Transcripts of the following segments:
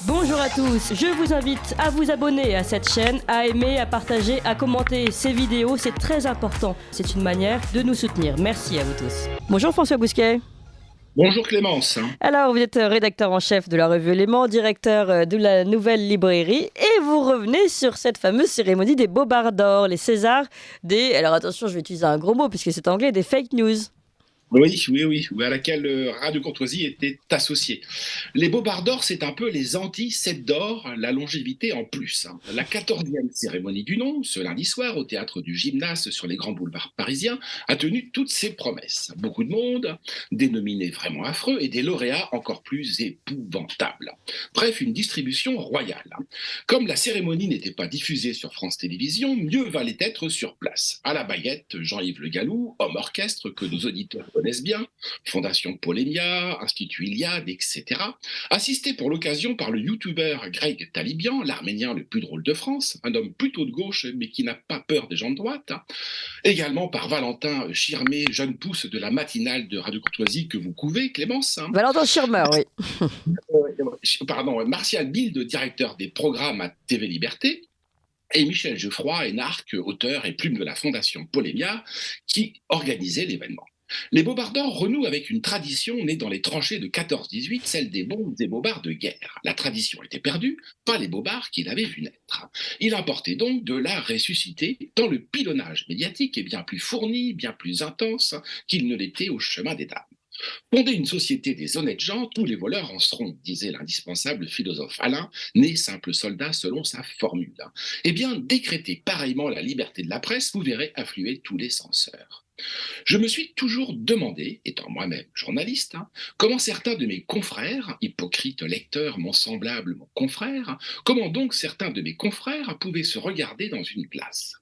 Bonjour à tous, je vous invite à vous abonner à cette chaîne, à aimer, à partager, à commenter ces vidéos, c'est très important. C'est une manière de nous soutenir. Merci à vous tous. Bonjour François Bousquet. Bonjour Clémence. Alors, vous êtes rédacteur en chef de la revue Éléments, directeur de la Nouvelle Librairie, et vous revenez sur cette fameuse cérémonie des Bobards d'Or, les Césars des... Alors attention, je vais utiliser un gros mot puisque c'est anglais, des fake news. Oui, à laquelle Radio Courtoisie était associée. Les Bobards d'Or, c'est un peu les anti-Sept d'Or, la longévité en plus. La 14e cérémonie du nom, ce lundi soir, au théâtre du Gymnase sur les grands boulevards parisiens, a tenu toutes ses promesses. Beaucoup de monde, des nominés vraiment affreux et des lauréats encore plus épouvantables. Bref, une distribution royale. Comme la cérémonie n'était pas diffusée sur France Télévisions, mieux valait être sur place. À la baguette, Jean-Yves Le Gallou, homme orchestre que nos auditeurs connaissent bien, Fondation Polémia, Institut Iliade, etc., assisté pour l'occasion par le youtubeur Greg Talibian, l'Arménien le plus drôle de France, un homme plutôt de gauche mais qui n'a pas peur des gens de droite, également par Valentin Chirmé, jeune pousse de la matinale de Radio Courtoisie que vous couvez, Clémence. Valentin Schirmer, oui. Martial Bild, directeur des programmes à TV Liberté, et Michel Geoffroy, énarque, auteur et plume de la Fondation Polémia, qui organisait l'événement. Les Bobards d'Or renouent avec une tradition née dans les tranchées de 14-18, celle des bombes et bobards de guerre. La tradition était perdue, pas les bobards qui l'avaient vu naître. Il importait donc de la ressusciter, tant le pilonnage médiatique est bien plus fourni, bien plus intense qu'il ne l'était au chemin des dames. Fonder une société des honnêtes gens, tous les voleurs en seront, disait l'indispensable philosophe Alain, né simple soldat selon sa formule. Eh bien, décrétez pareillement la liberté de la presse, vous verrez affluer tous les censeurs. Je me suis toujours demandé, étant moi-même journaliste, comment certains de mes confrères, hypocrites lecteurs, mon semblable, mon confrère, comment donc certains de mes confrères pouvaient se regarder dans une glace.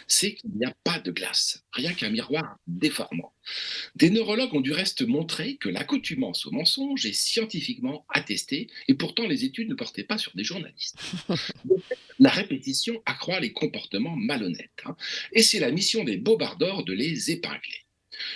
C'est qu'il n'y a pas de glace, rien qu'un miroir déformant. Des neurologues ont du reste montré que l'accoutumance au mensonge est scientifiquement attestée, et pourtant les études ne portaient pas sur des journalistes. La répétition accroît les comportements malhonnêtes, et c'est la mission des Bobards d'Or de les épingler.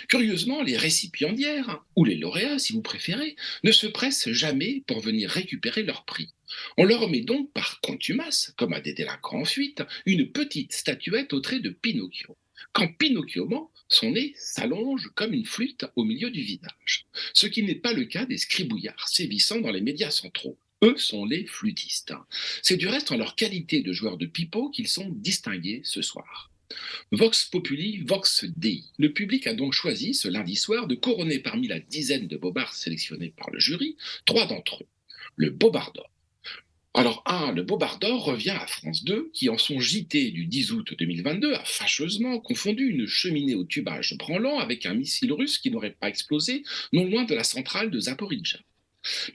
Curieusement, les récipiendaires, ou les lauréats si vous préférez, ne se pressent jamais pour venir récupérer leur prix. On leur met donc par contumace, comme à des délinquants en fuite, une petite statuette au trait de Pinocchio. Quand Pinocchio ment, son nez s'allonge comme une flûte au milieu du visage. Ce qui n'est pas le cas des scribouillards sévissant dans les médias centraux. Eux sont les flûtistes. C'est du reste en leur qualité de joueurs de pipeau qu'ils sont distingués ce soir. Vox Populi, Vox Dei. Le public a donc choisi ce lundi soir de couronner parmi la dizaine de bobards sélectionnés par le jury, 3 d'entre eux. Le Bobard d'Or. Alors, le Bobard d'Or revient à France 2, qui en son JT du 10 août 2022 a fâcheusement confondu une cheminée au tubage branlant avec un missile russe qui n'aurait pas explosé non loin de la centrale de Zaporijjia.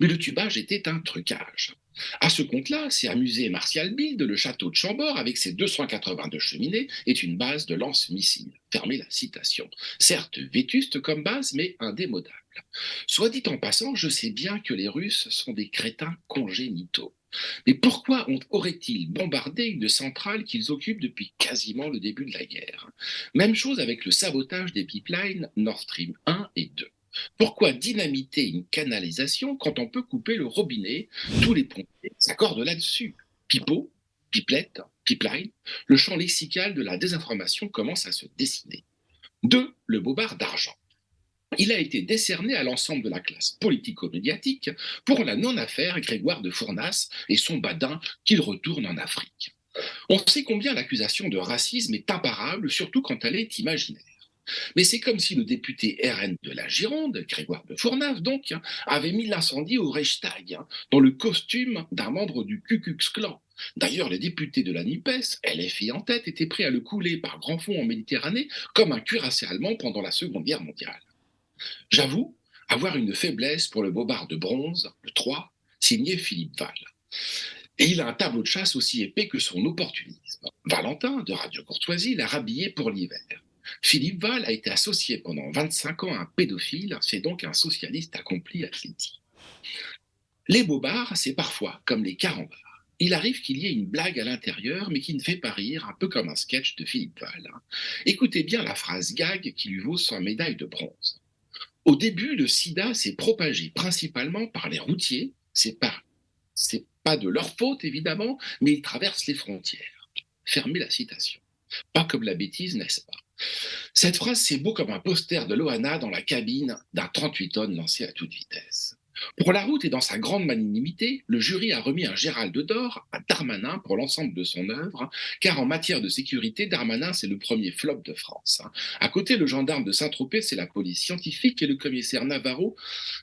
Mais le tubage était un trucage. À ce compte-là, s'est amusé Martial Bild, le château de Chambord, avec ses 282 cheminées, est une base de lance-missiles. Fermez la citation. Certes vétuste comme base, mais indémodable. Soit dit en passant, je sais bien que les Russes sont des crétins congénitaux. Mais pourquoi auraient-ils bombardé une centrale qu'ils occupent depuis quasiment le début de la guerre? Même chose avec le sabotage des pipelines Nord Stream 1 et 2. Pourquoi dynamiter une canalisation quand on peut couper le robinet? Tous les pompiers s'accordent là-dessus. Pipeau, pipelette, pipeline, le champ lexical de la désinformation commence à se dessiner. 2. Le Bobard d'argent. Il a été décerné à l'ensemble de la classe politico-médiatique pour la non-affaire Grégoire de Fournas et son badin qu'il retourne en Afrique. On sait combien l'accusation de racisme est imparable, surtout quand elle est imaginaire. Mais c'est comme si le député RN de la Gironde, Grégoire de Fournas donc, avait mis l'incendie au Reichstag, dans le costume d'un membre du Ku Klux Klan. D'ailleurs, les députés de la NUPES, LFI en tête, étaient prêts à le couler par grand fond en Méditerranée comme un cuirassé allemand pendant la Seconde Guerre mondiale. J'avoue avoir une faiblesse pour le Bobard de bronze, le 3, signé Philippe Val. Et il a un tableau de chasse aussi épais que son opportunisme. Valentin, de Radio Courtoisie, l'a rhabillé pour l'hiver. Philippe Val a été associé pendant 25 ans à un pédophile, c'est donc un socialiste accompli, a-t-il dit. Les bobards, c'est parfois comme les carambars. Il arrive qu'il y ait une blague à l'intérieur, mais qui ne fait pas rire, un peu comme un sketch de Philippe Val. Écoutez bien la phrase gag qui lui vaut sa médaille de bronze. Au début, le sida s'est propagé principalement par les routiers, c'est Pas de leur faute, évidemment, mais ils traversent les frontières. Fermez la citation. Pas comme la bêtise, n'est-ce pas? Cette phrase, c'est beau comme un poster de Loana dans la cabine d'un 38 tonnes lancé à toute vitesse. Pour la route et dans sa grande magnanimité, le jury a remis un Gérald d'or à Darmanin pour l'ensemble de son œuvre, car en matière de sécurité, Darmanin, c'est le premier flop de France. À côté, le gendarme de Saint-Tropez, c'est la police scientifique et le commissaire Navarro,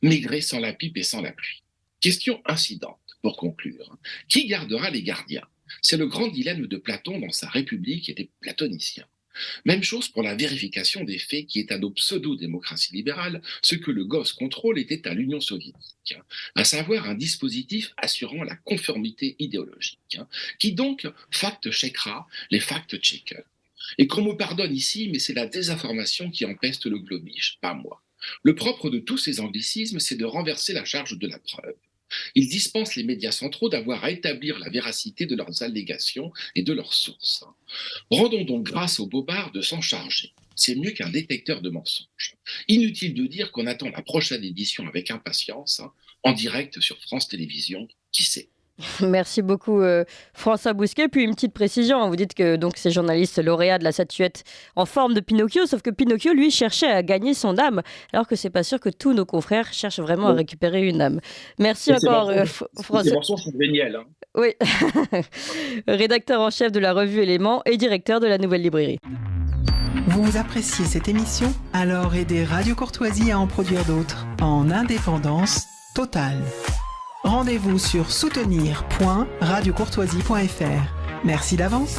Maigret sans la pipe et sans la pluie. Question incidente, pour conclure. Qui gardera les gardiens? C'est le grand dilemme de Platon dans sa République et des platoniciens. Même chose pour la vérification des faits qui est à nos pseudo-démocraties libérales, ce que le GOS contrôle était à l'Union soviétique, à savoir un dispositif assurant la conformité idéologique, qui donc fact-checkera les fact-checkers. Et qu'on me pardonne ici, mais c'est la désinformation qui empeste le globish, pas moi. Le propre de tous ces anglicismes, c'est de renverser la charge de la preuve. Ils dispensent les médias centraux d'avoir à établir la véracité de leurs allégations et de leurs sources. Rendons donc grâce aux bobards de s'en charger. C'est mieux qu'un détecteur de mensonges. Inutile de dire qu'on attend la prochaine édition avec impatience, en direct sur France Télévisions, qui sait. Merci beaucoup François Bousquet. Puis une petite précision, vous dites que donc ces journalistes lauréats de la statuette en forme de Pinocchio, sauf que Pinocchio lui cherchait à gagner son âme, alors que c'est pas sûr que tous nos confrères cherchent vraiment à récupérer une âme. Merci encore François. Ces morceaux sont géniaux. Oui, rédacteur en chef de la revue Éléments et directeur de la Nouvelle Librairie. Vous appréciez cette émission? Alors aidez Radio Courtoisie à en produire d'autres en indépendance totale. Rendez-vous sur soutenir.radiocourtoisie.fr. Merci d'avance.